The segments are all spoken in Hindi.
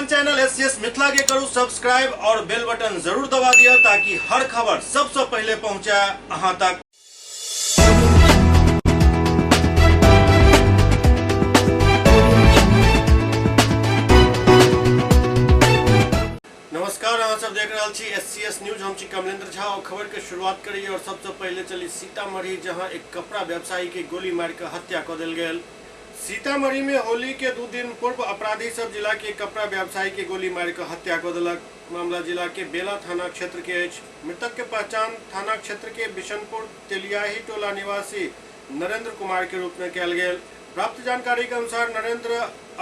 अपन चैनल एससीएस मिथिला के करू सब्सक्राइब और बेल बटन जरूर दबा दिया ताकि हर खबर सबसे पहले पहुंचे अहां तक। नमस्कार, अहाँ सब देख रहा छी एससीएस न्यूज। हम छी कमलेंद्र झा और खबर के शुरुआत करिए और सबसे पहले चली सीतामढ़ी, जहां एक कपड़ा व्यवसायी के गोली मार के हत्या कर देल गेल। सीतामढ़ी में होली के 2 दिन पूर्व अपराधी सब जिला के कपड़ा व्यवसायी के गोली मार के हत्या कर दिलक। मामला जिला के बेला थाना क्षेत्र के अछि। मृतक के पहचान थाना क्षेत्र के बिशनपुर तेलियाही टोला निवासी नरेंद्र कुमार के रूप में कयल गेल। प्राप्त जानकारी के अनुसार नरेंद्र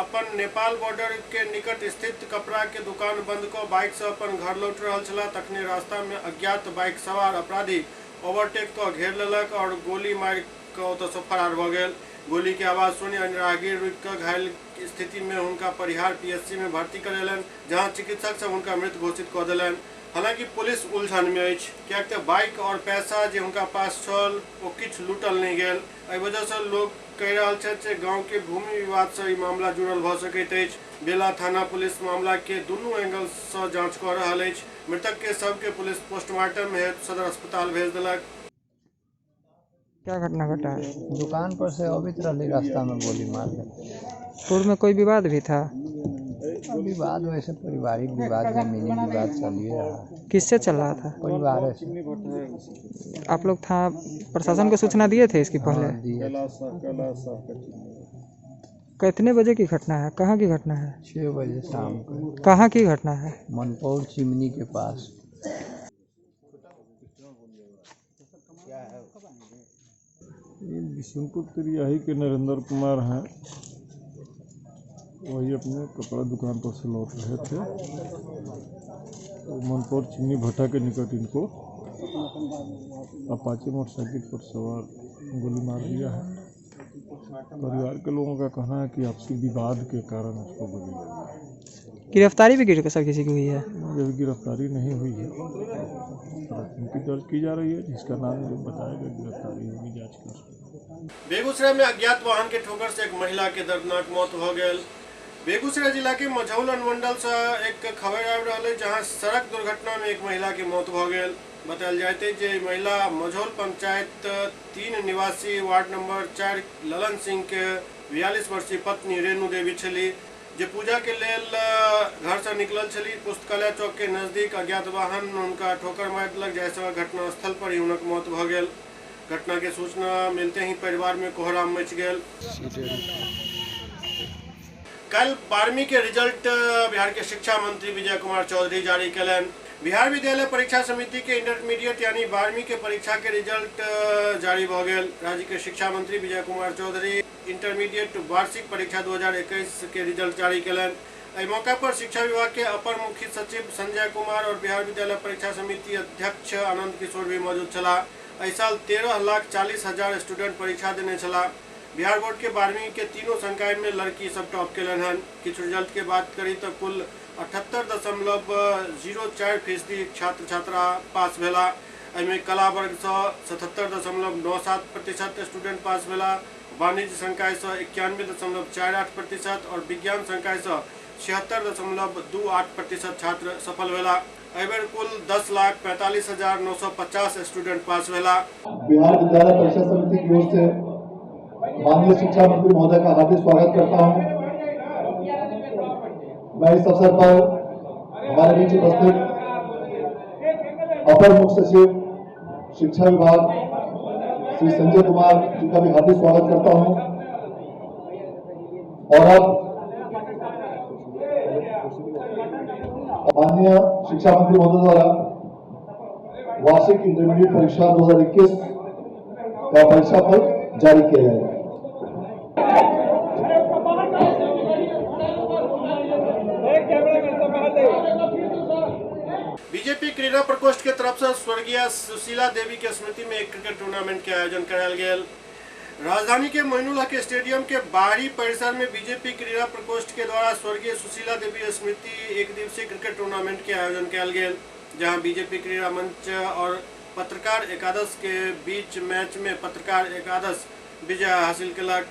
अपन नेपाल बॉर्डर के निकट स्थित कपड़ा के दुकान बंद कर बाइक से अपन घर लौट रहा छला। तखने रास्ता में अज्ञात बाइक सवार अपराधी ओवरटेक कर घेर लेलक और गोली मार के ओतऽ से फरार भ गेल। गोली के आवाज सुनी राहगीर रुक कर घायल स्थिति में उनका परिहार पीएचसी में भर्ती करेलन, जहां चिकित्सक सब उनका मृत घोषित कर देलन। हालांकि पुलिस उलझन में अछि, कियाक त बाइक और पैसा जे उनका पास छल ओ किछ लूटल नहीं गेल। एहि वजह से लोग कहि रहल छथि जे गांव के भूमि विवाद से ई मामला जुड़ल भ सकैत अछि। बेला थाना पुलिस मामला के दुनू एंगल से जांच कर रहल अछि। मृतक के शव के पुलिस पोस्टमार्टम हेतु सदर अस्पताल भेज देलक। क्या घटना घटा है? दुकान पर से अभी रही, रास्ता में गोली मार दी। पूर्व में कोई विवाद भी था? विवाद वैसे पारिवारिक विवाद, जमीनी विवाद चल ही रहा है। किससे चल रहा था? परिवार से। आप लोग था प्रशासन को सूचना दिए थे इसकी पहले? हाँ, दिए। कितने बजे की घटना है? कहाँ की घटना है? 6 बजे शाम को। कहाँ की घटना है? मनपौर चिमनी के पास। ये बिशनपुर तेलियाही के नरेंद्र कुमार हैं। वही अपने कपड़ा दुकान पर से लौट रहे थे तो मनपौर चिमनी भट्टा के निकट इनको अपाचे मोटरसाइकिल पर सवार गोली मार दिया है। परिवार के लोगों का कहना है कि आपसी विवाद के कारण उसको गोली लगी। गिरफ्तारी भी किसी की हुई है? जब गिरफ्तारी नहीं हुई है, प्राथमिकी दर्ज की जा रही है, जिसका नाम जब बताएगा गिरफ्तारी होगी जांच की। बेगूसराय में अज्ञात वाहन के ठोकर से एक महिला के दर्दनाक मौत हो गई। बेगूसराय जिला के मझौल अनुमंडल से एक खबर आ रहा है, जहां सड़क दुर्घटना में एक महिला की मौत हो गई। बतायल जाते जे महिला मझौल पंचायत 3 निवासी वार्ड नंबर 4 ललन सिंह के 42 वर्षीय पत्नी रेणु देवी छली, जे पूजा के लेल घर से निकलल छली। पुस्तकालय चौक के नजदीक अज्ञात वाहन उनका ठोकर मार दिलक, जैसे घटना स्थल पर ही उनक मौत भ गेल। घटना के सूचना मिलते ही परिवार में कोहराम मच गेल। कल 12वीं के रिजल्ट बिहार के शिक्षा मंत्री विजय कुमार चौधरी जारी कलन। बिहार विद्यालय परीक्षा समिति के इंटरमीडिएट यानी 12वीं के परीक्षा के रिजल्ट जारी भ गेल। राज्य के शिक्षा मंत्री विजय कुमार चौधरी इंटरमीडिएट वार्षिक परीक्षा 2021 के रिजल्ट जारी कलन। एहि मौका पर शिक्षा विभाग के अपर मुख्य सचिव संजय कुमार और बिहार विद्यालय परीक्षा समिति अध्यक्ष आनंद किशोर भी मौजूद छला। एहि साल 13,40,000 स्टूडेंट परीक्षा देने छला। बिहार बोर्ड के 12वीं के तीनों संकाय में लड़की सब टॉप केलन हन। किछ रिजल्ट के बात करी तो कुल 78.04% छात्र छात्रा पास भेला। एहिमे कला वर्ग से 77.97% स्टूडेंट पास भेला। वाणिज्य संकाय से 91.48% और विज्ञान संकाय से 76.28% छात्र सफल भेला। एहि बेर कुल 10,45,950 स्टूडेंट पास भेला। बिहार विद्यालय परीक्षा समिति की ओर से माननीय शिक्षा मंत्री महोदय का हार्दिक स्वागत करता हूं। मैं इस अवसर पर हमारे बीच उपस्थित अपर मुख्य सचिव शिक्षा विभाग श्री संजय कुमार जी का भी हार्दिक स्वागत करता हूं। और अब माननीय शिक्षा मंत्री महोदय द्वारा वार्षिक इंटरमीडिएट परीक्षा 2021 का परीक्षा फल जारी किया जाएगा। बीजेपी क्रीड़ा प्रकोष्ठ के तरफ से स्वर्गीय सुशीला देवी के स्मृति में एक क्रिकेट टूर्नामेंट के आयोजन करायल गेल। राजधानी के मोइनुल हक स्टेडियम के बाहरी परिसर में बीजेपी क्रीड़ा प्रकोष्ठ के द्वारा स्वर्गीय सुशीला देवी स्मृति 1 दिवसीय क्रिकेट टूर्नामेंट के आयोजन किया गेल, जहां बीजेपी क्रीड़ा मंच और पत्रकार एकादश के बीच मैच में पत्रकार एकादश विजय हासिल कलक।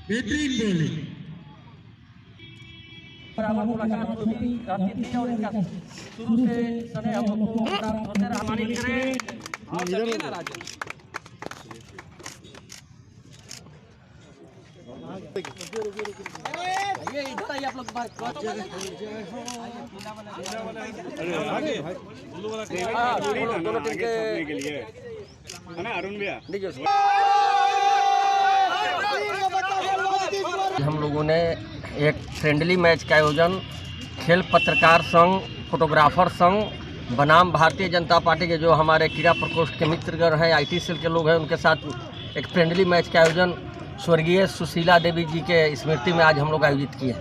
बेहतरीन बॉलिंग शुरू से सने हम लोग को होते रहा हमारी ये इधर आइए आप लोग दोनों टीम के लिए है ना अरुण भैया। हम लोगों ने एक फ्रेंडली मैच का आयोजन खेल पत्रकार संघ, फोटोग्राफर संघ बनाम भारतीय जनता पार्टी के जो हमारे क्रीड़ा प्रकोष्ठ के मित्रगण हैं, IT सेल के लोग हैं, उनके साथ एक फ्रेंडली मैच का आयोजन स्वर्गीय सुशीला देवी जी के स्मृति में आज हम लोग आयोजित किए।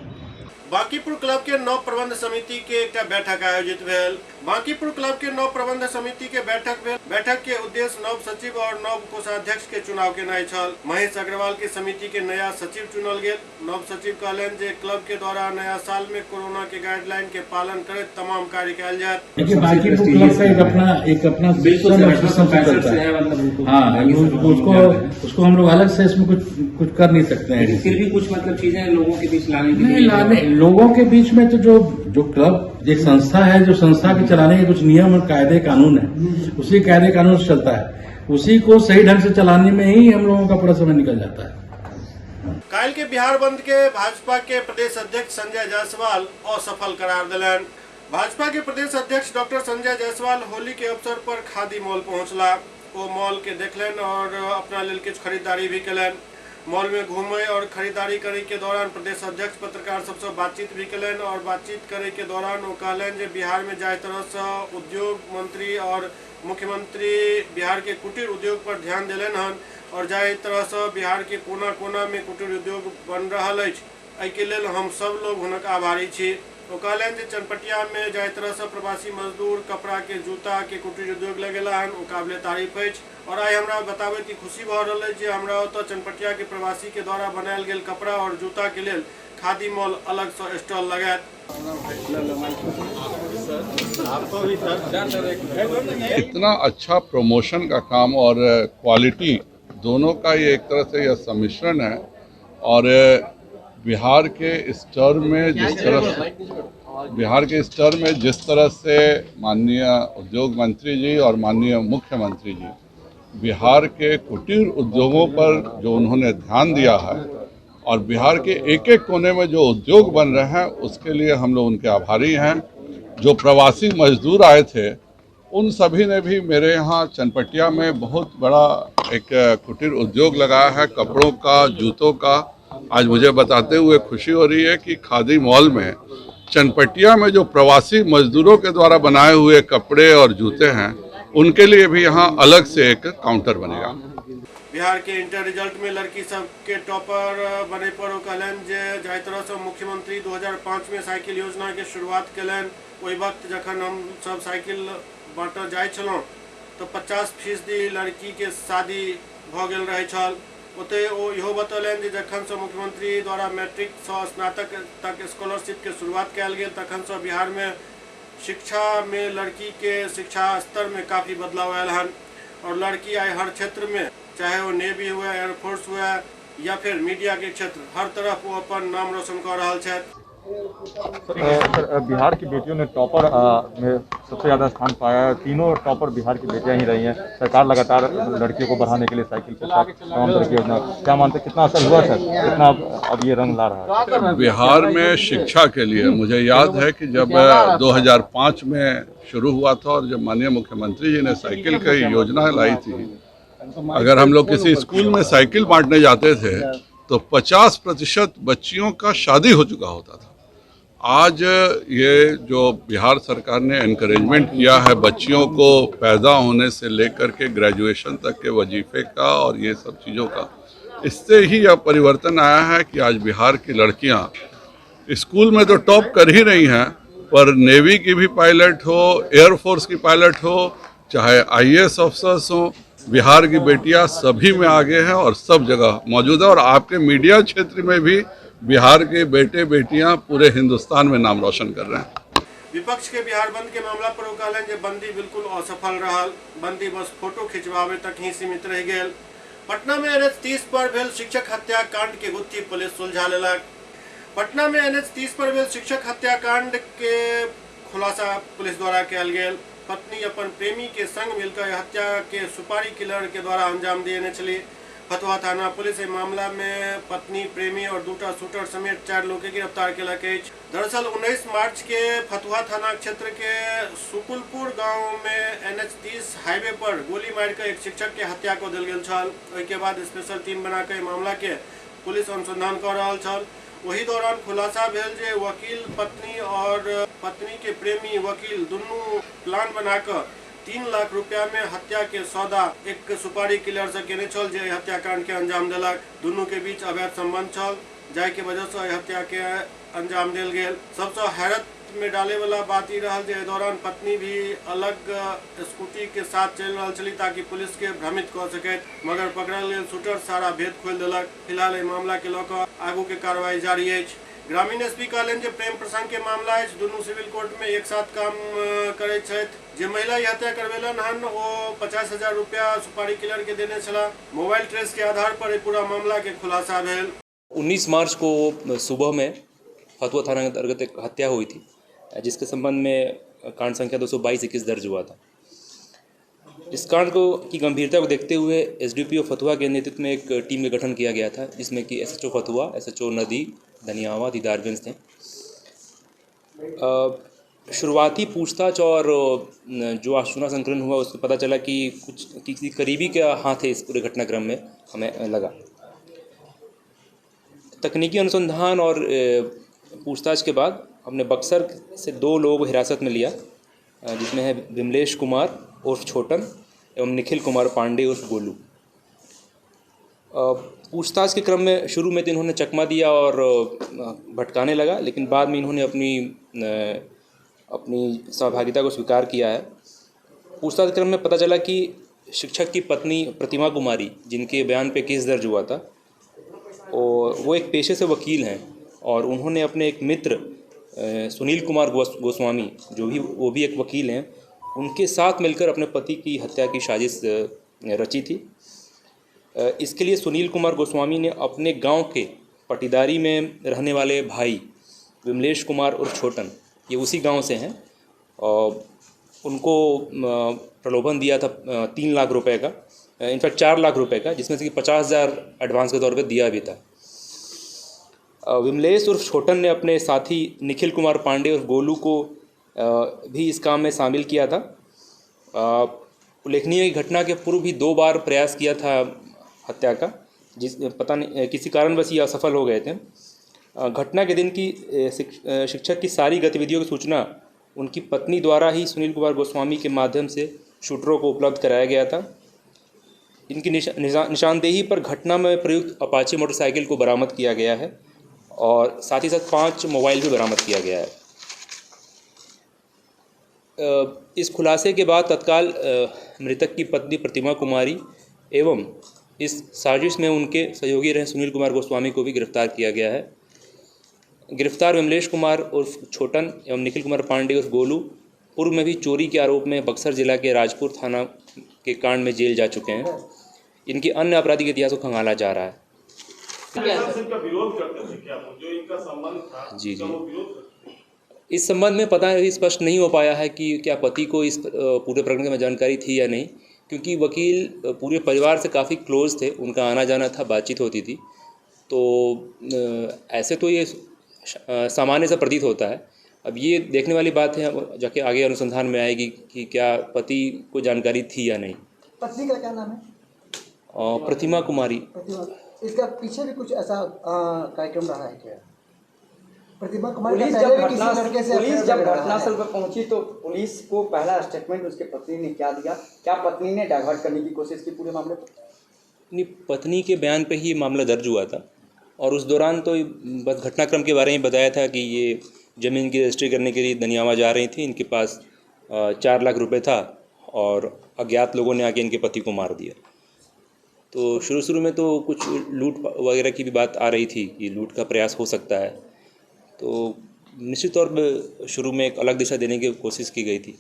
बांकीपुर क्लब के नव प्रबंध समिति के एक बैठक आयोजित भेल। बांकीपुर क्लब के नव प्रबंध समिति के बैठक भेल। बैठक के उद्देश्य नव सचिव और नव कोषाध्यक्ष के चुनाव के नहीं छल। महेश अग्रवाल के समिति के नया सचिव चुनल गेल। नव सचिव कहलन जे क्लब के द्वारा नया साल में कोरोना के गाइडलाइन के पालन करे तमाम कार्य कयल जाए। देखिए बांकीपुर क्लब का एक अपना उसको हम लोग अलग से इसमें कुछ कर नहीं सकते हैं। फिर भी कुछ मतलब चीजें लोगों के बीच लाने के लिए लोगों के बीच में तो जो क्लब एक संस्था है, जो संस्था के चलाने के कुछ नियम और कायदे कानून है, उसी कायदे कानून से चलता है, उसी को सही ढंग से चलाने में ही हम लोगों का पूरा समय निकल जाता है। काल के बिहार बंद के भाजपा के प्रदेश अध्यक्ष संजय जायसवाल असफल करार दिलन। भाजपा के प्रदेश अध्यक्ष डॉक्टर संजय जायसवाल होली के अवसर पर खादी मॉल पहुंचला। वो मॉल के देखलन और अपना लेल किछु खरीदारी भी कलन। मॉल में घूमे और खरीदारी करे के दौरान प्रदेश अध्यक्ष पत्रकार सबसे बातचीत भी कलन और बातचीत करे के दौरान वो कहलन जे बिहार में जाय तरह से उद्योग मंत्री और मुख्यमंत्री बिहार के कुटीर उद्योग पर ध्यान दिलन हन और जाय तरह से बिहार के कोना कोना में कुटीर उद्योग बन रहा है। एहि के लेल हम सब लोग हुनक आभारी छी। वो कहलन जे चनपटिया में जाय तरह से प्रवासी मजदूर कपड़ा के जूता के कुटीर उद्योग लगेला हन, काबिले तारीफ अछि। और आई हमरा बताबे की खुशी भ रहल है जे हमरा ओतऽ चनपटिया के प्रवासी के द्वारा बनायल गेल कपड़ा और जूता के लेल खादी मॉल अलग से स्टॉल लगायत। इतना अच्छा प्रमोशन का काम और क्वालिटी दोनों का ये एक तरह से यह सम्मिश्रण है। और बिहार के स्तर में जिस तरह से माननीय उद्योग मंत्री जी और माननीय मुख्यमंत्री जी बिहार के कुटीर उद्योगों पर जो उन्होंने ध्यान दिया है और बिहार के एक एक कोने में जो उद्योग बन रहे हैं उसके लिए हम लोग उनके आभारी हैं। जो प्रवासी मजदूर आए थे उन सभी ने भी मेरे यहाँ चनपटिया में बहुत बड़ा एक कुटीर उद्योग लगाया है, कपड़ों का, जूतों का। आज मुझे बताते हुए खुशी हो रही है कि खादी मॉल में चनपटिया में जो प्रवासी मजदूरों के द्वारा बनाए हुए कपड़े और जूते हैं उनके लिए भी यहाँ अलग से एक काउंटर बनेगा। बिहार के इंटर रिजल्ट में लड़की सब के टॉपर बने पर कहलन जे जाय तरह से मुख्यमंत्री 2005 में साइकिल योजना के शुरुआत कलन। ओहि वक्त जखन हम सब साइकिल बांटऽ जाय छलहुँ तो 50% लड़की के शादी भ गेल रहै छल। ओते ओ इहो बतौलन जे जखन से मुख्यमंत्री द्वारा मैट्रिक से स्नातक तक स्कॉलरशिप के शुरुआत कयल गेल तखन से बिहार में शिक्षा में लड़की के शिक्षा स्तर में काफ़ी बदलाव आयल हन और लड़की आए हर क्षेत्र में, चाहे वो नेवी हुए, एयरफोर्स हुए या फिर मीडिया के क्षेत्र, हर तरफ वो अपन नाम रोशन कर रहा है। सर, बिहार की बेटियों ने टॉपर में सबसे ज़्यादा स्थान पाया है। तीनों टॉपर बिहार की बेटियां ही रही हैं। सरकार लगातार लड़कियों को बढ़ाने के लिए साइकिल के साथ तमाम तरह की योजना, क्या मानते कितना असर हुआ सर, कितना अब ये रंग ला रहा है? बिहार में शिक्षा के लिए मुझे याद है कि जब 2005 में शुरू हुआ था और जब माननीय मुख्यमंत्री जी ने साइकिल की योजना लाई थी, अगर हम लोग किसी स्कूल में साइकिल बांटने जाते थे तो 50% बच्चियों का शादी हो चुका होता था। आज ये जो बिहार सरकार ने एनकरेजमेंट किया है बच्चियों को पैदा होने से लेकर के ग्रेजुएशन तक के वजीफे का और ये सब चीज़ों का, इससे ही यह परिवर्तन आया है कि आज बिहार की लड़कियां स्कूल में तो टॉप कर ही रही हैं, पर नेवी की भी पायलट हो, एयरफोर्स की पायलट हो, चाहे IAS ऑफिसर्स हो, बिहार की बेटियां सभी में आगे हैं और सब जगह मौजूद है। और आपके मीडिया क्षेत्र में भी बिहार के बेटे बेटियां पूरे हिंदुस्तान में नाम रोशन कर रहे हैं। विपक्ष के बिहार बंद के मामला पर वो कहलन जे बंदी बिल्कुल असफल रहल, बंदी बस फोटो खिंचवावे तक ही सीमित रह गेल। पटना में NH-30 पर भेल शिक्षक हत्याकांड के गुत्थी पुलिस सुलझा लेलक। पटना में NH-30 पर भेल शिक्षक हत्याकांड के खुलासा पुलिस द्वारा कयल गेल। पत्नी अपन प्रेमी के संग मिलकर हत्या के सुपारी किलर के द्वारा अंजाम देने चली। फतुहा थाना पुलिस मामला में पत्नी, प्रेमी और दूटा शूटर समेत 4 लोग के गिरफ्तार किलक अछि। दरअसल 19 मार्च के फतुहा थाना क्षेत्र के सुकुलपुर गांव में NH-30 हाईवे पर गोली मारकर एक शिक्षक के हत्या को देल गेल छल। ओहि के बाद स्पेशल टीम बनाकर मामला के पुलिस अनुसंधान कर रहल छल। वही दौरान खुलासा भेल जे वकील पत्नी और पत्नी के प्रेमी वकील दुनू प्लान बनाकर 3 लाख रुपया में हत्या के सौदा एक सुपारी किलर से केने छल जे हत्याकांड के अंजाम देलक। दुनू के बीच अवैध संबंध छल, जाय के वजह से हत्या के अंजाम देल गेल। सबसे हैरत में डाले वाला बात ई रहल जे दौरान पत्नी भी अलग स्कूटी के साथ चल रहल छली ताकि पुलिस के भ्रमित कर सके, मगर पकड़ल गेल शूटर सारा भेद खोल देलक। फिलहाल एहि मामला के लऽ कऽ आगू के कार्रवाई जारी अछि। ग्रामीण एसपी कहलन जे प्रेम प्रसंग के मामला अछि, दुनू सिविल कोर्ट में एक साथ काम करैत छथि। जे महिला हत्या करवेलन हन ओ 50,000 रुपया सुपारी किलर के देने छला। मोबाइल ट्रेस के आधार पर पूरा मामला के खुलासा भेल। 19 मार्च को सुबह में फतुहा थाना के अंतर्गत एक हत्या हुई थी, जिसके संबंध में कांड संख्या 222-21 दर्ज हुआ था। इस कांड को की गंभीरता को देखते हुए SDPO फतुहा के नेतृत्व में एक टीम का गठन किया गया था, जिसमें कि SHO फतुहा, SHO नदी, धनियावा, दीदारगंज थे। शुरुआती पूछताछ और जो आशुना संकलन हुआ उससे पता चला कि कुछ किसी करीबी का हाथ है इस पूरे घटनाक्रम में, हमें लगा। तकनीकी अनुसंधान और पूछताछ के बाद हमने बक्सर से 2 लोग हिरासत में लिया, जिसमें है विमलेश कुमार उर्फ छोटन एवं निखिल कुमार पांडे उर्फ गोलू। पूछताछ के क्रम में शुरू में तो इन्होंने चकमा दिया और भटकाने लगा, लेकिन बाद में इन्होंने अपनी सहभागिता को स्वीकार किया है। पूछताछ के क्रम में पता चला कि शिक्षक की पत्नी प्रतिमा कुमारी, जिनके बयान पे केस दर्ज हुआ था, और वो एक पेशे से वकील हैं और उन्होंने अपने एक मित्र सुनील कुमार गोस्वामी, वो भी एक वकील हैं, उनके साथ मिलकर अपने पति की हत्या की साजिश रची थी। इसके लिए सुनील कुमार गोस्वामी ने अपने गांव के पटीदारी में रहने वाले भाई विमलेश कुमार और छोटन, ये उसी गांव से हैं, और उनको प्रलोभन दिया था 3 लाख रुपए का, इनफैक्ट 4 लाख रुपए का, जिसमें से कि 50,000 एडवांस के तौर पे दिया भी था। विमलेश उर्फ छोटन ने अपने साथी निखिल कुमार पांडे और गोलू को भी इस काम में शामिल किया था। उल्लेखनीय घटना के पूर्व भी 2 बार प्रयास किया था हत्या का, पता नहीं किसी कारणवश ये असफल हो गए थे। घटना के दिन की शिक्षक की सारी गतिविधियों की सूचना उनकी पत्नी द्वारा ही सुनील कुमार गोस्वामी के माध्यम से शूटरों को उपलब्ध कराया गया था। इनकी निशानदेही पर घटना में प्रयुक्त अपाचे मोटरसाइकिल को बरामद किया गया है और साथ ही साथ 5 मोबाइल भी बरामद किया गया है। इस खुलासे के बाद तत्काल मृतक की पत्नी प्रतिमा कुमारी एवं इस साजिश में उनके सहयोगी रहे सुनील कुमार गोस्वामी को भी गिरफ्तार किया गया है। गिरफ्तार विमलेश कुमार उर्फ छोटन एवं निखिल कुमार पांडे उर्फ गोलू पूर्व में भी चोरी के आरोप में बक्सर जिला के राजपुर थाना के कांड में जेल जा चुके हैं। इनके अन्य आपराधिक इतिहास को खंगाला जा रहा है। जी। इस संबंध में पता अभी स्पष्ट नहीं हो पाया है कि क्या पति को इस पूरे प्रकरण में जानकारी थी या नहीं, क्योंकि वकील पूरे परिवार से काफ़ी क्लोज थे, उनका आना जाना था, बातचीत होती थी, तो ऐसे तो ये सामान्य सा प्रतीत होता है। अब ये देखने वाली बात है, जाके आगे अनुसंधान में आएगी कि क्या पति को जानकारी थी या नहीं। पत्नी का क्या नाम है? प्रतिमा कुमारी। इसका पीछे भी कुछ ऐसा कार्यक्रम रहा है क्या? प्रतिमा कुमारी पुलिस जब घटनास्थल पर पहुंची तो पुलिस को पहला स्टेटमेंट उसके पत्नी ने क्या दिया? क्या पत्नी ने डाइवर्ट करने की कोशिश की पूरे मामले पर? नहीं, पत्नी के बयान पे ही मामला दर्ज हुआ था और उस दौरान तो बस घटनाक्रम के बारे में बताया था कि ये ज़मीन की रजिस्ट्री करने के लिए दनियावा जा रही थी, इनके पास 4 लाख रुपए था और अज्ञात लोगों ने आके इनके पति को मार दिया। तो शुरू में तो कुछ लूट वगैरह की भी बात आ रही थी कि लूट का प्रयास हो सकता है, तो निश्चित तौर पर शुरू में एक अलग दिशा देने की कोशिश की गई थी।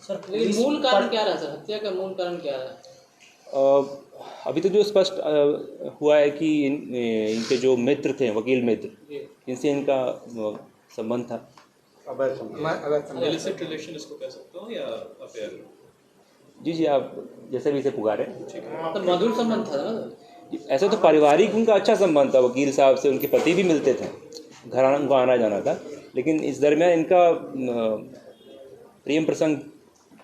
सर मूल कारण क्या रहा, सर हत्या का मूल कारण क्या रहा? अभी तो जो स्पष्ट हुआ है कि इनके जो मित्र थे, वकील मित्र, इनसे इनका संबंध था। इलिसिट रिलेशन इसको कह सकते हो या अफेयर? जी, आप जैसे भी इसे पुकारें। तो मधुर संबंध था ना? ऐसा तो पारिवारिक उनका अच्छा संबंध था, वकील साहब से उनके पति भी मिलते थे, घर उनको आना जाना था, लेकिन इस दरमियान इनका प्रेम प्रसंग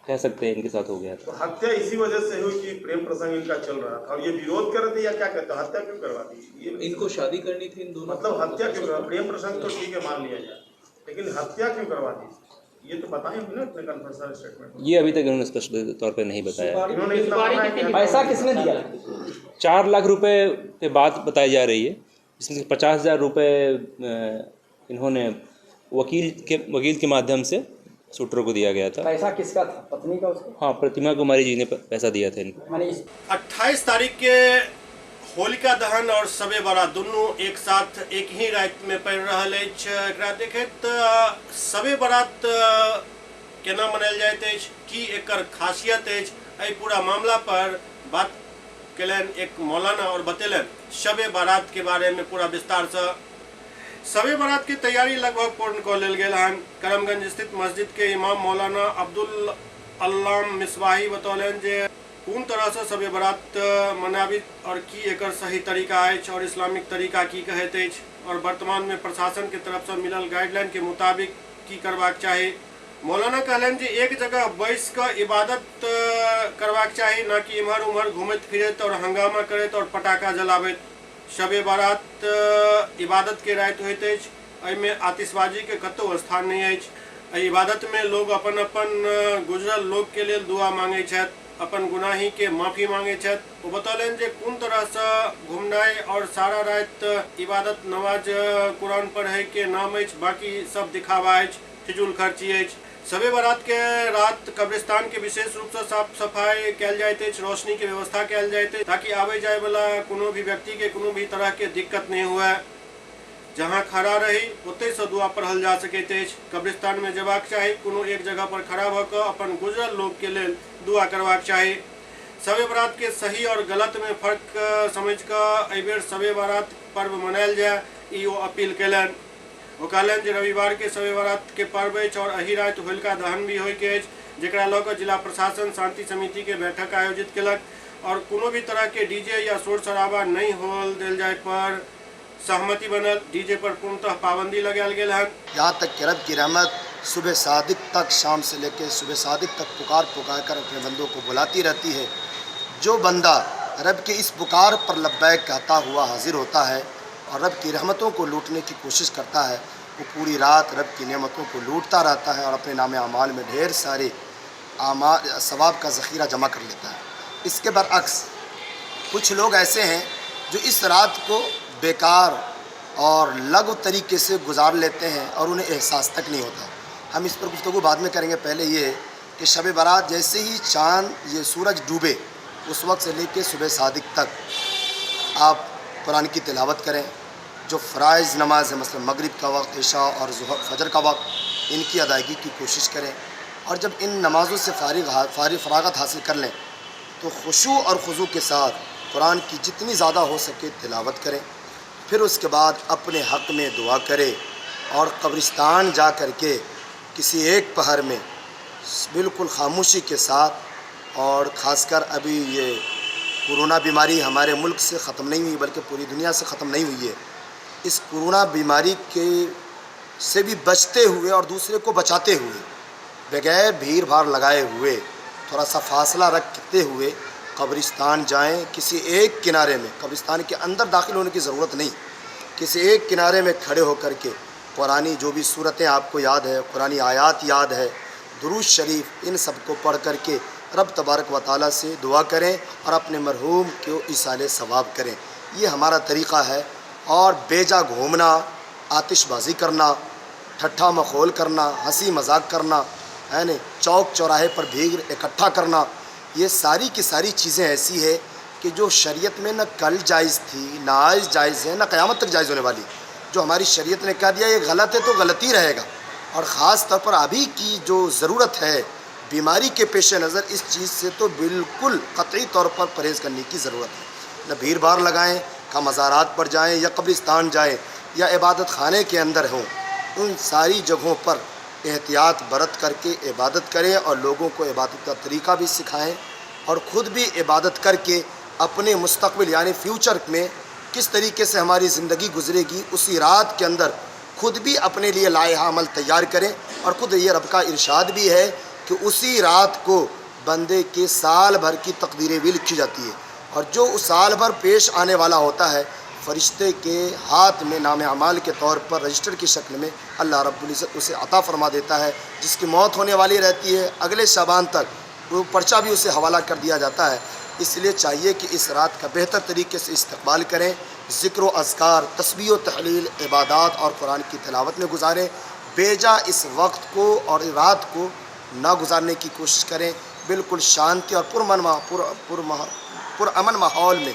कह सकते हैं इनके साथ हो गया था। हत्या इसी वजह से हुई कि प्रेम प्रसंग इनका चल रहा था और ये विरोध कर रहे थे या क्या कहते हैं, हत्या क्यों करवा दी? इनको शादी करनी थी इन दोनों, मतलब हत्या क्यों? प्रेम प्रसंग तो ठीक है, मान लिया जाए, लेकिन हत्या क्यों करवा दी? ये तो बताएं ना अपने कन्फेशनल स्टेटमेंट में। ये अभी तक इन्होंने स्पष्ट तौर पर नहीं बताया। पैसा किसने दिया? 4 लाख रुपए पे बात बताई जा रही है, जिसमें 50,000 रुपये इन्होंने वकील के माध्यम से शूटर को दिया गया था। पैसा किसका था? पत्नी का उसको? हाँ, प्रतिमा कुमारी जी ने पैसा दिया था इनको। 28 तारीख के होलिका दहन और शबे बारात दोनों एक साथ एक ही रात में पड़ रहा है। एकरा देखैत शबे बारात केना मनायल जाइत अछि, की एकर खासियत अछि, एहि पूरा मामला पर बात कयलनि एक मौलाना और बतेलनि शबे बारात के बारे में पूरा विस्तार से। शबे बारात की तैयारी लगभग पूर्ण कर लेल गेल हन। करमगंज स्थित मस्जिद के इमाम मौलाना अब्दुल अल्लाम मिसबाही बतौलन जे कौन तरह से शबे बारात मनाबी और की एकर सही तरीका अछि और इस्लामिक तरीका की कहैत अछि और वर्तमान में प्रशासन के तरफ से मिलल गाइडलाइन के मुताबिक की करबाक चाही। मौलाना कहलन जे एक जगह बैस कर इबादत करबाक चाही, न कि इम्हर उम्हर घूमैत फिरैत और हंगामा करैत और पटाखा जलाबैत। शबे बारात इबादत के रात होइत अछि, एहिमे आतिशबाजी के कतौ स्थान नहीं अछि। एहि इबादत में लोग अपन अपन गुजरल लोग के लेल दुआ मांगे छथि, अपन गुनाही के माफी मांगे छथि। वो बतौलन जे कोन तरह से घूमनाई और सारा रात इबादत नमाज कुरान पढ़े के नाम अछि, बाकी सब दिखावा अछि, फिजूल खर्ची अछि। शबे बारात के रात कब्रिस्तान के विशेष रूप से साफ सफाई कयल जाइत अछि, रोशनी के व्यवस्था कयल जाइत अछि ताकि आबे जाए वाला कोनो भी व्यक्ति के कोनो भी तरह के दिक्कत नहीं हुए। जहाँ खड़ा रही ओते से दुआ पढ़ल जा सकैत अछि। कब्रिस्तान में जेबाक चाही, कोनो एक जगह पर खड़ा भऽ कऽ अपन गुजरल लोग के लेल दुआ करबाक चाही। शबे बारात के सही और गलत में फर्क समझ कऽ एहि बेर शबे बारात पर्व मनायल जाए, ई ओ अपील कयलनि। वो कहलन जे रविवार के शबे बारात के पर्व अछि और एही रात होलिका दहन भी होय के अछि, जेकरा लऽ कऽ जिला प्रशासन शांति समिति के बैठक आयोजित केलक और कोनो भी तरह के डीजे या शोर शराबा नहीं होल देल जाए पर सहमति बनल। डीजे पर पूर्णतः पाबंदी लगायल गेल है। यहाँ तक कि रब की रहमत सुबह सादिक तक, शाम से लेकर सुबह सादिक तक पुकार कर अपने बंदों को बुलाती रहती है। जो बंदा रब के इस पुकार पर लब्बैक कहता हुआ हाजिर होता है और रब की रहमतों को लूटने की कोशिश करता है, वो पूरी रात रब की नेमतों को लूटता रहता है और अपने नाम अमाल में ढेर सारे सवाब का ज़ख़ीरा जमा कर लेता है। इसके बरअक्स कुछ लोग ऐसे हैं जो इस रात को बेकार और लघु तरीके से गुजार लेते हैं और उन्हें एहसास तक नहीं होता। हम इस पर गुफ्तगू बाद में करेंगे। पहले ये कि शब बारात जैसे ही चाँद ये सूरज डूबे उस वक्त से लेकर सुबह सादिक तक आप कुरान की तिलावत करें। जो फ़राइज़ नमाज है, मसलन मगरिब का वक्त, इशा और फजर का वक्त, इनकी अदायगी की कोशिश करें और जब इन नमाज़ों से फ़रागत हासिल कर लें तो खुशू और खुजू के साथ कुरान की जितनी ज़्यादा हो सके तिलावत करें। फिर उसके बाद अपने हक़ में दुआ करें और कब्रिस्तान जा कर के किसी एक पहर में बिल्कुल खामोशी के साथ, और ख़ासकर अभी ये कोरोना बीमारी हमारे मुल्क से ख़त्म नहीं हुई बल्कि पूरी दुनिया से ख़त्म नहीं हुई है, इस कोरोना बीमारी के से भी बचते हुए और दूसरे को बचाते हुए बगैर भीड़ भाड़ लगाए हुए थोड़ा सा फासला रखते हुए कब्रिस्तान जाएं। किसी एक किनारे में, कब्रिस्तान के अंदर दाखिल होने की ज़रूरत नहीं, किसी एक किनारे में खड़े होकर के कुरानी जो भी सूरतें आपको याद है, कुरानी आयात याद है, दुरूद शरीफ, इन सब को पढ़ कर के रब तबारक व तआला से दुआ करें और अपने मरहूम को इसाले सवाब करें। ये हमारा तरीक़ा है। और बेजा घूमना, आतिशबाजी करना, ठट्ठा मखौल करना, हंसी मजाक करना, है न, चौक चौराहे पर भीड़ इकट्ठा करना, ये सारी की सारी चीज़ें ऐसी है कि जो शरीयत में न कल जायज़ थी, ना आज जायज़ है, ना क़यामत तक जायज़ होने वाली। जो हमारी शरीयत ने कह दिया ये गलत है तो गलत ही रहेगा। और ख़ास तौर पर अभी की जो ज़रूरत है बीमारी के पेश नज़र, इस चीज़ से तो बिल्कुल कतई तौर पर परहेज़ करने की ज़रूरत है। न भीड़ भाड़ लगाएँ, का मज़ारात पर जाएँ या कब्रिस्तान जाएँ या इबादत खाने के अंदर हों, उन सारी जगहों पर एहतियात बरत करके इबादत करें और लोगों को इबादत का तरीका भी सिखाएं और ख़ुद भी इबादत करके अपने मुस्तक़बिल यानी फ्यूचर में किस तरीके से हमारी ज़िंदगी गुजरेगी उसी रात के अंदर खुद भी अपने लिए लाइहा अमल तैयार करें। और ख़ुद ये रब का इरशाद भी है कि उसी रात को बंदे के साल भर की तकदीरें भी लिखी जाती है और जो उस साल भर पेश आने वाला होता है फरिश्ते के हाथ में नाम अमाल के तौर पर रजिस्टर की शक्ल में अल्लाह रब्बुल इज़्ज़त उसे अता फरमा देता है। जिसकी मौत होने वाली रहती है अगले शाबान तक वो पर्चा भी उसे हवाला कर दिया जाता है। इसलिए चाहिए कि इस रात का बेहतर तरीके से इस्तकबाल करें, ज़िक्र व अज़कार, तस्बीह व तहलील, इबादत और कुरान की तिलावत में गुजारें। बेजा इस वक्त को और रात को ना गुजारने की कोशिश करें। बिल्कुल शांति और पुरअमन माहौल में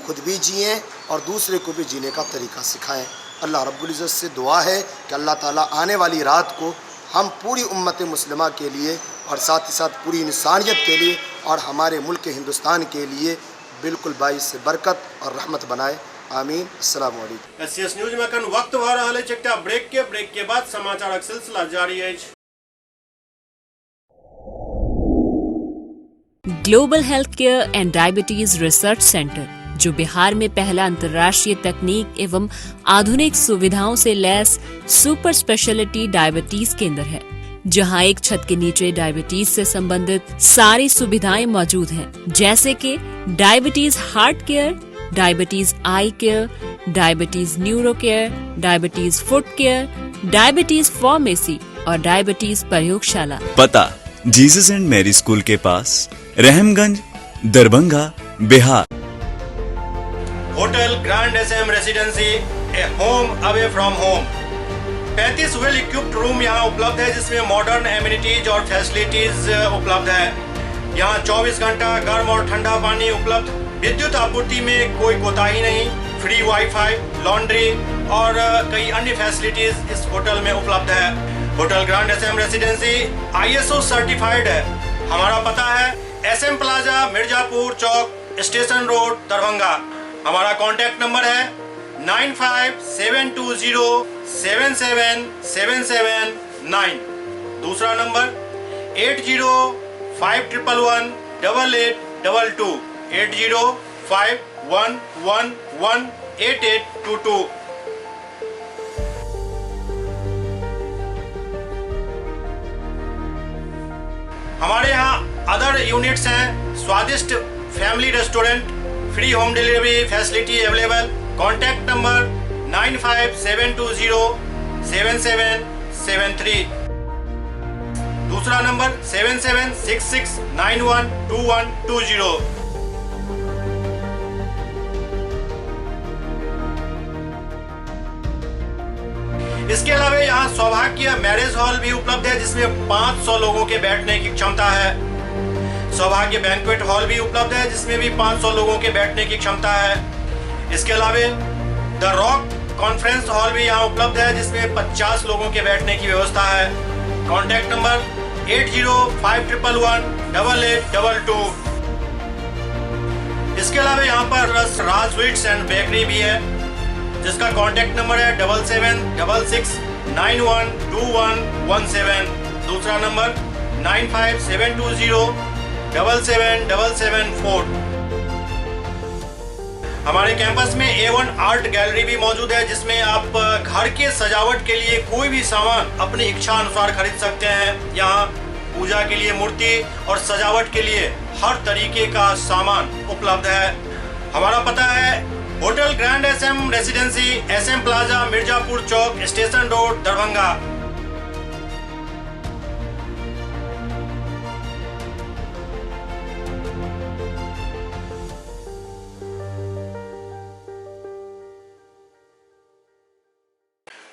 खुद भी जिएँ और दूसरे को भी जीने का तरीका सिखाएं। अल्लाह रब्बुल इज़्ज़त से दुआ है कि अल्लाह ताला आने वाली रात को हम पूरी उम्मत मुस्लिमा के लिए और साथ ही साथ पूरी इंसानियत के लिए और हमारे मुल्क हिंदुस्तान के लिए बिल्कुल बाइस से बरकत और रहमत बनाए। आमीन। अस्सलाम वालेकुम। एससीएस न्यूज में कन वक्त भ रहा है एकटा ब्रेक के बाद समाचारक सिलसिला जारी है। Global health care and diabetes research centre, जो बिहार में पहला अंतर्राष्ट्रीय तकनीक एवं आधुनिक सुविधाओं से लैस सुपर स्पेशलिटी डायबिटीज केंद्र है, जहां एक छत के नीचे डायबिटीज से संबंधित सारी सुविधाएं मौजूद हैं, जैसे कि diabetes heart care, diabetes eye care, diabetes neuro care, diabetes foot care, diabetes pharmacy और डायबिटीज प्रयोगशाला। पता जीसस एंड मैरी स्कूल के पास, Rahamganj, Darbhanga, Bihar. Hotel grand SM residency, a home away from home. 35 well equipped room यहाँ उपलब्ध है, जिसमें मॉडर्न एमिनिटीज और फैसिलिटीज उपलब्ध है। यहाँ 24 घंटा गर्म और ठंडा पानी उपलब्ध। विद्युत आपूर्ति में कोई कोताही नहीं। फ्री वाईफाई, लॉन्ड्री और कई अन्य फैसिलिटीज इस होटल में उपलब्ध है। Hotel grand SM residency ISO certified है। हमारा पता है SM प्लाजा, मिर्जापुर चौक, स्टेशन रोड, दरभंगा। हमारा कॉन्टैक्ट नंबर है 9572077779। दूसरा नंबर 8051118822, 8051118822। हमारे यहाँ अदर यूनिट्स हैं, स्वादिष्ट family restaurant, free home delivery facility available. Contact number 9572077773। दूसरा नंबर 7766912120। इसके अलावा यहाँ सौभाग्य मैरिज हॉल भी उपलब्ध है, जिसमें 500 लोगों के बैठने की क्षमता है। सौभाग्य बैंक्वेट हॉल भी उपलब्ध है, जिसमें भी 500 लोगों के बैठने की क्षमता है। इसके अलावा द रॉक कॉन्फ्रेंस हॉल भी यहाँ उपलब्ध है, जिसमें 50 लोगों के बैठने की व्यवस्था है। Contact number 8051118822। इसके अलावा यहाँ पर राज स्वीट्स एंड बेकरी भी है, जिसका कॉन्टैक्ट नंबर है 7766912117। दूसरा नंबर 9572077774। हमारे कैंपस में A1 आर्ट गैलरी भी मौजूद है, जिसमें आप घर के सजावट के लिए कोई भी सामान अपनी इच्छा अनुसार खरीद सकते हैं। यहाँ पूजा के लिए मूर्ति और सजावट के लिए हर तरीके का सामान उपलब्ध है। हमारा पता है hotel grand SM residency, SM plaza, Mirzapur चौक, station road, Darbhanga.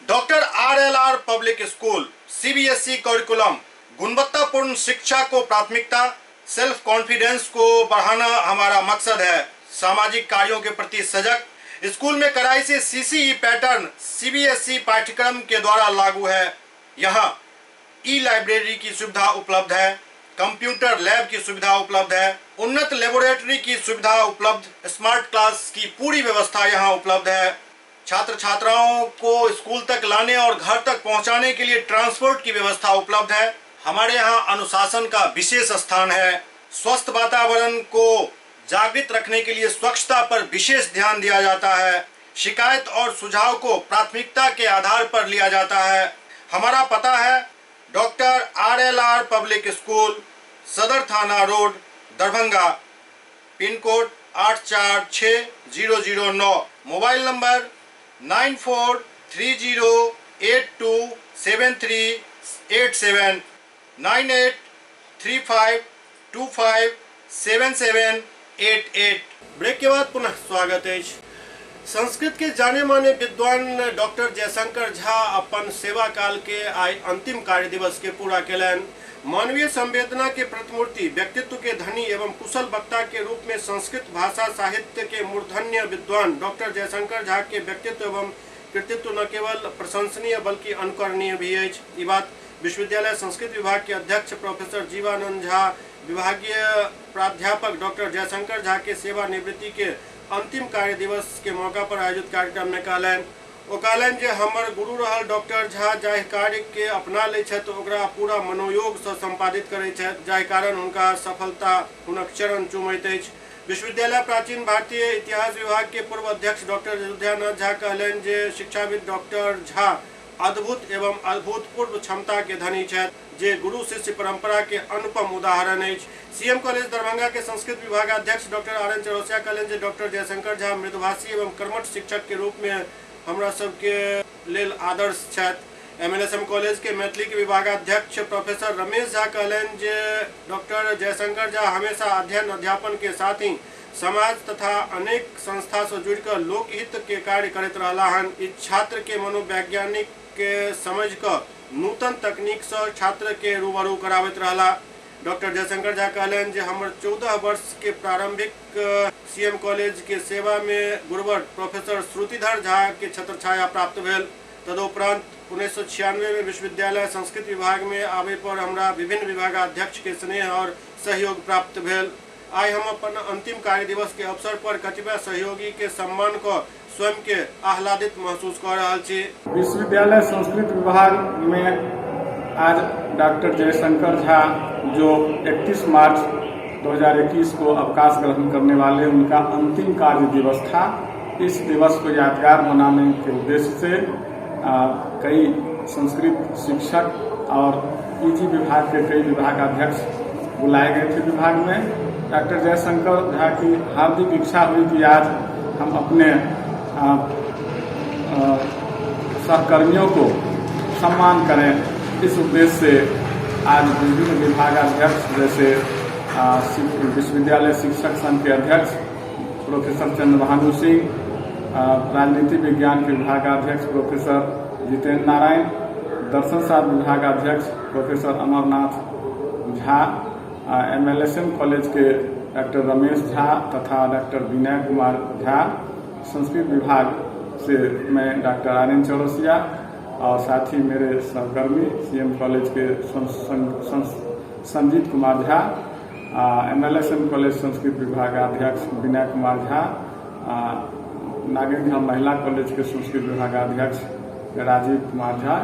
Doctor RLR public school CBSE curriculum, गुणवत्तापूर्ण शिक्षा को प्राथमिकता, सेल्फ कॉन्फिडेंस को बढ़ाना हमारा मकसद है। सामाजिक कार्यों के प्रति सजग, स्कूल में कड़ाई से CCE पैटर्न CBSE पाठ्यक्रम के द्वारा लागू है। यहाँ ई-लाइब्रेरी की सुविधा उपलब्ध है, कंप्यूटर लैब की सुविधा उपलब्ध है, उन्नत लेबोरेटरी की सुविधा उपलब्ध, स्मार्ट क्लास की पूरी व्यवस्था यहाँ उपलब्ध है। छात्र छात्राओं को स्कूल तक लाने और घर तक पहुंचाने के लिए ट्रांसपोर्ट की व्यवस्था उपलब्ध है। हमारे यहाँ अनुशासन का विशेष स्थान है। स्वस्थ वातावरण को जागृत रखने के लिए स्वच्छता पर विशेष ध्यान दिया जाता है। शिकायत और सुझाव को प्राथमिकता के आधार पर लिया जाता है। हमारा पता है doctor RLR public school, Sadar Thana road, Darbhanga, pin code 846009, mobile number 9430827387, 9835257788। Break के बाद पुनः स्वागत है। संस्कृत के जाने माने विद्वान डॉक्टर जयशंकर झा अपन सेवा काल के आय अंतिम कार्य दिवस के पूरा केलन। मानवीय संवेदना के प्रतिमूर्ति, व्यक्तित्व के धनी एवं कुशल वक्ता के रूप में संस्कृत भाषा साहित्य के मूर्धन्य विद्वान डॉक्टर जयशंकर झा के व्यक्तित्व एवं कृतित्व न केवल प्रशंसनीय बल्कि अनुकरणीय भी है। ये बात विश्वविद्यालय संस्कृत विभाग के अध्यक्ष प्रोफेसर जीवानंद झा, विभागीय प्राध्यापक डॉक्टर जयशंकर झा के सेवानिवृत्ति के अंतिम कार्य दिवस के मौका पर आयोजित कार्यक्रम में कहलन। ओ कहलन जे हमर गुरु रहल डॉक्टर झा जाहि कार्य के अपना ले छथि ओकरा पूरा मनोयोग से संपादित करै छथि, जाहि कारण हुनका सफलता हुनक चरण चुमैत अछि। विश्वविद्यालय प्राचीन भारतीय इतिहास विभाग के पूर्व अध्यक्ष डॉक्टर अयोध्यानाथ झा कहलन जे शिक्षाविद डॉक्टर झा अद्भुत एवं अभूतपूर्व क्षमता के धनी छथि, जे गुरु शिष्य परंपरा के अनुपम उदाहरण अछि। CM कॉलेज दरभंगा के संस्कृत विभागाध्यक्ष डॉक्टर RN चौरसिया कहलन जे डॉक्टर जयशंकर झा मृदुभाषी एवं कर्मठ शिक्षक के रूप में हमरा सबके लेल आदर्श छथि। MLSM कॉलेज के मैथिली के विभागाध्यक्ष प्रोफेसर रमेश झा कहलन जे डॉक्टर जयशंकर झा हमेशा अध्ययन अध्यापन के साथ ही समाज तथा अनेक संस्था से जुड़कर लोकहित के कार्य करते रहला हन। इस छात्र के मनोवैज्ञानिक के समझ कर नूतन तकनीक से छात्र के रूबरू करावत रहला। डॉक्टर जयशंकर झा कहलन जे हमर 14 वर्ष के प्रारंभिक CM कॉलेज के सेवा में गुरुवर प्रोफेसर श्रुतिधर झा के छत्र छाया प्राप्त भेल। तदुपरांत 1996 में विश्वविद्यालय संस्कृत विभाग में आवे पर हमरा विभिन्न विभागाध्यक्ष के स्नेह और सहयोग प्राप्त भेल। आज हम अपन अंतिम कार्य दिवस के अवसर पर कतिपय सहयोगी के सम्मान को स्वयं के आह्लादित महसूस कर रहा छी। विश्वविद्यालय संस्कृत विभाग में आज डॉक्टर जयशंकर झा जो 31 मार्च 2021 को अवकाश ग्रहण करने वाले, उनका अंतिम कार्य दिवस था। इस दिवस को यादगार मनाने के उद्देश्य से कई संस्कृत शिक्षक और PG विभाग के कई विभागाध्यक्ष बुलाए गए थे विभाग में। डॉक्टर जयशंकर झा की हार्दिक इच्छा हुई कि आज हम अपने सहकर्मियों को सम्मान करें। इस उद्देश्य से आज विभिन्न विभागाध्यक्ष जैसे विश्वविद्यालय शिक्षक संघ के अध्यक्ष प्रोफेसर चंद्रभानु सिंह, राजनीति विज्ञान के विभागाध्यक्ष प्रोफेसर जितेंद्र नारायण, दर्शन शास्त्र विभागाध्यक्ष professor Amarnath Jha, MLSM college के डॉक्टर रमेश झा तथा डॉक्टर विनय कुमार झा, संस्कृत विभाग से मैं डॉक्टर RN चौरसिया और साथ ही मेरे सहकर्मी CM कॉलेज के संजीत कुमार झा, MLSM कॉलेज संस्कृत विभागाध्यक्ष विनय कुमार झा, नागरिक महिला कॉलेज के संस्कृत विभागाध्यक्ष राजीव कुमार झा,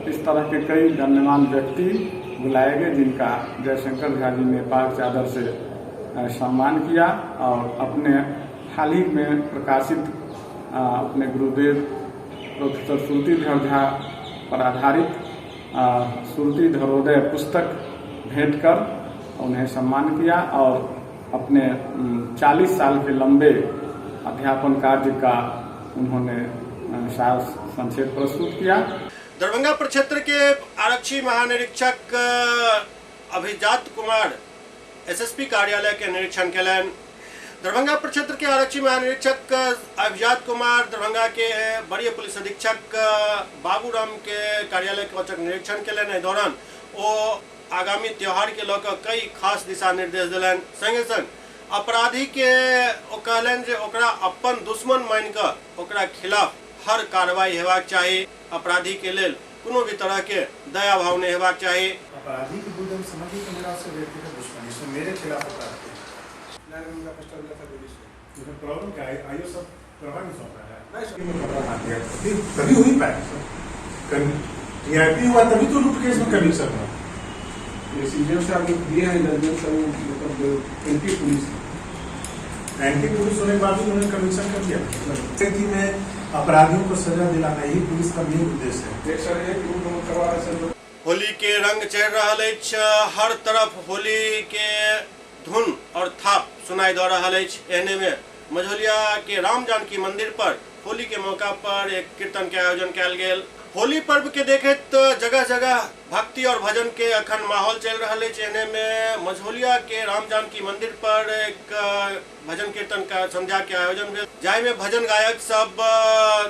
इस तरह के कई गण्यमान व्यक्ति बुलाए गए जिनका जयशंकर झा जी ने पाक चादर से सम्मान किया और अपने हाल ही में प्रकाशित अपने गुरुदेव प्रोफेसर श्रुतिधर झा पर आधारित श्रुतिधरोदय पुस्तक भेंट कर उन्हें सम्मान किया और अपने 40 साल के लंबे अध्यापन कार्य का उन्होंने संक्षेप प्रस्तुत किया। दरभंगा प्रक्षेत्र के आरक्षी महानिरीक्षक अभिजात कुमार SSP कार्यालय के निरीक्षण केलन। दरभंगा प्रक्षेत्र के आरक्षी महानिरीक्षक अभिजात कुमार दरभंगा के वरीय पुलिस अधीक्षक बाबूराम के कार्यालय के औचक निरीक्षण केलन। एहि दौरान वो आगामी त्योहार के लऽ कऽ कई खास दिशा निर्देश दिलन। संगे संग अपराधी के कहलन जे ओकरा अपन दुश्मन मान कऽ ओकरा खिलाफ हर कार्रवाई हेबाक चाही। अपराधी के लेल कोनो भी तरह के दया भाव नहीं हेबाक चाही। अपराधी के बुद्धि में समझिए कि मेरा उससे व्यक्तिगत दुश्मनी है, मेरे खिलाफ अपराध किया। प्रॉब्लम क्या है? आइयो सब प्रभाव नहीं सौंप रहा है, कभी हुई पाए टीआरपी हुआ तभी तो लूट केस में कमीशन हुआ। एंटी पुलिस होने के बाद भी उन्होंने कमीशन कर दिया में अपराधियों को सजा दिलाना ही पुलिस का मेन उद्देश्य है। होली के रंग चढ़ रहा है, हर तरफ होली के धुन और थाप सुनाई दे रहा है। एहने में मझौलिया के राम जानकी मंदिर पर होली के मौका पर एक कीर्तन के आयोजन किया गया। होली पर्व के देखे तो जगह जगह भक्ति और भजन के अखंड माहौल चल रहा है। एहने में मझौलिया के राम जानकी मंदिर पर एक भजन कीर्तन का संध्या के आयोजन भेल, जाय में भजन गायक सब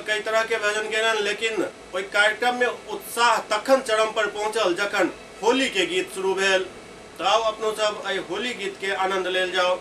कई तरह के भजन गेलन, लेकिन ओई कार्यक्रम में उत्साह तखन चरम पर पहुंचल जखन होली के गीत शुरू भेल। तब अपनो सब एहि होली गीत के आनंद लेल जाओ।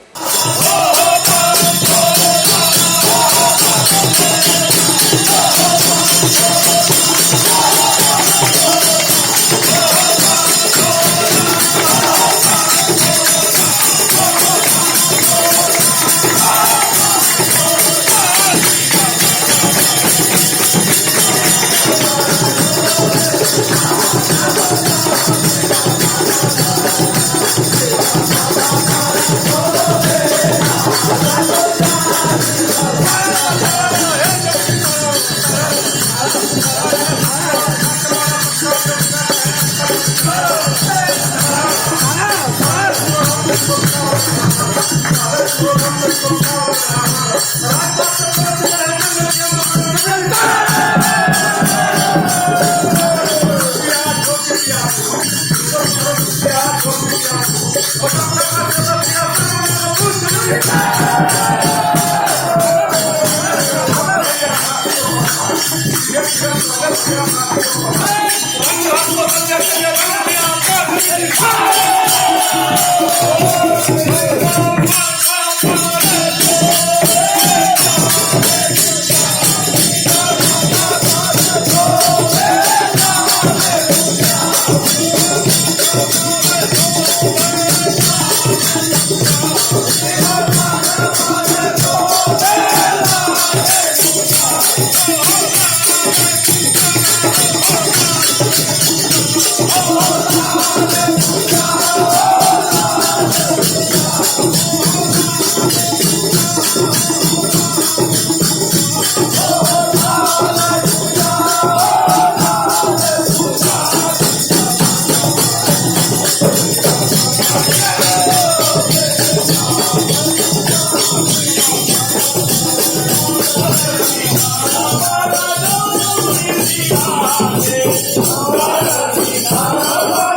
Oh,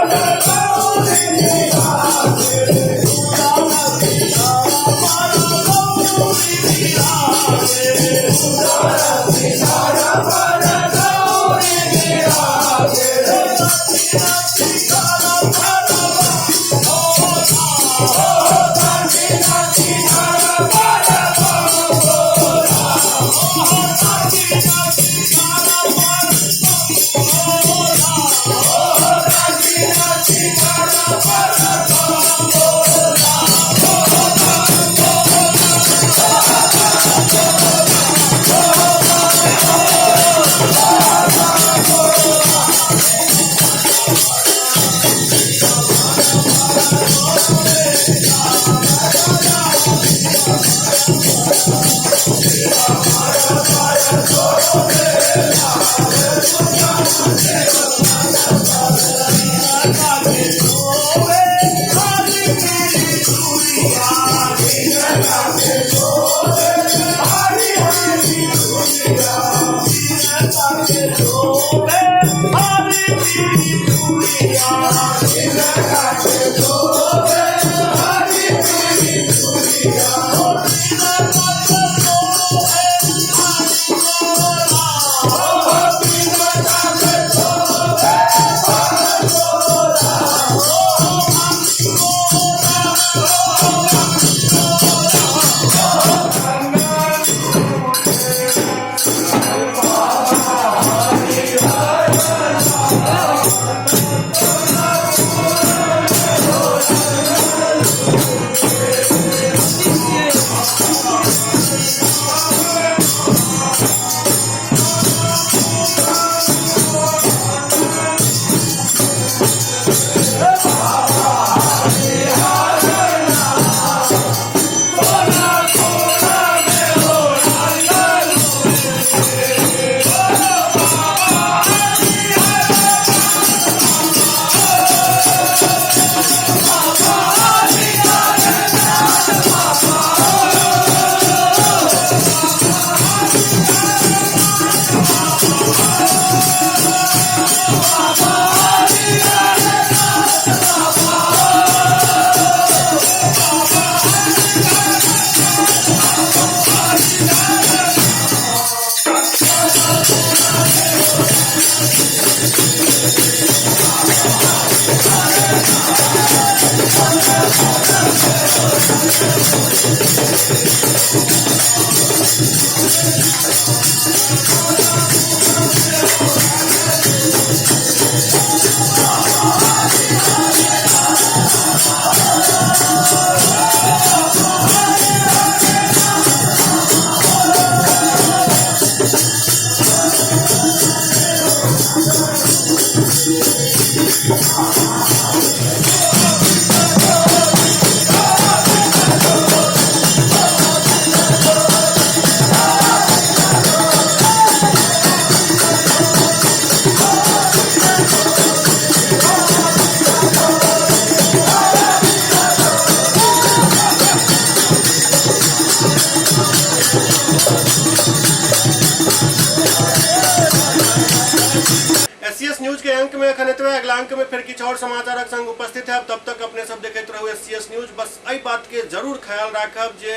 एससीएस न्यूज के अंक में खनितवे अगला अंक में फिर किछ और समाचारक संग उपस्थित है। तब तक अपने सब देखते रहू एससीएस न्यूज। बस एहि बात के जरूर ख्याल राखब जे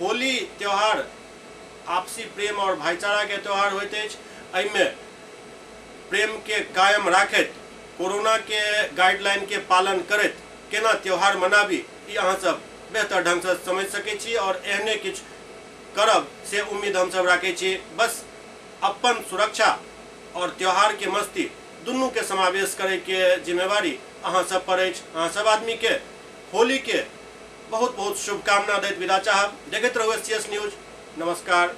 होली त्योहार आपसी प्रेम और भाईचारा के त्योहार होइत अछि। एहिमे प्रेम के कायम राखैत कोरोना के गाइडलाइन के पालन करैत केना त्योहार मनाबी ई अहाँ सब बेहतर ढंग से समझ सकै छी और एहने किछ करब से उम्मीद हम सब राखै छी। बस अपन सुरक्षा और त्योहार के मस्ती दुनू के समावेश करे के जिम्मेवारी अहाँ सब पर अछि। अहाँ सब आदमी के होली के बहुत बहुत शुभकामना दैत विदा चाहब। देखैत रहू एससीएस न्यूज। नमस्कार।